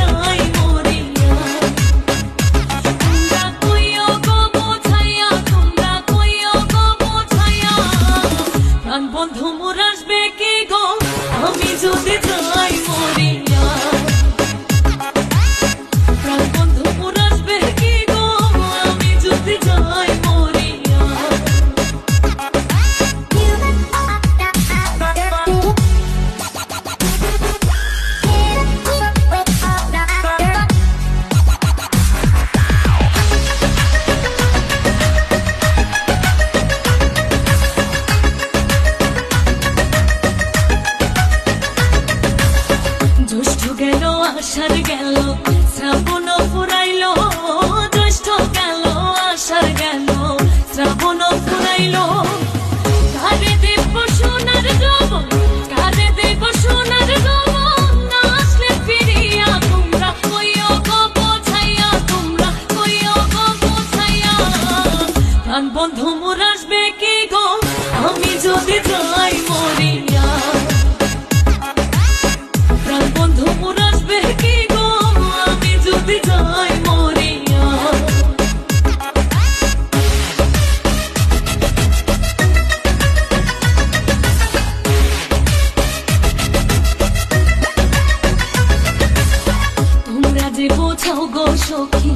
যাই মরিয়া। তোমরা কইও গো বোঝাইয়া, তোমরা কইও গো বোঝাইয়া, প্রাণ বন্ধু মোর আসবে কি গো আমি যদি যাই মরিয়া। প্রাণ বন্ধু মোর আসবে কি গো আমি যদি যাই মরিয়া। জ্যৈষ্ঠ গেল আষাঢ় গেল শ্রাবণ ফুরাইল, জ্যৈষ্ঠ গেল আষাঢ় গেল শ্রাবণ ফুরাইল। কারে দেব সোনার যৌবন, কারে দেব সোনার যৌবন, না আসলে ফিরিয়া। তোমরা কইও গো বোঝাইয়া, তোমরা কইও গো বোঝাইয়া, প্রাণ বন্ধু মোর আসবে কি গো আমি যদি যাই মরিয়া। প্রাণ বন্ধু মোর আসবে কি গো আমি যদি যাই মরিয়া। তোমরা যে বোঝাও গো সখী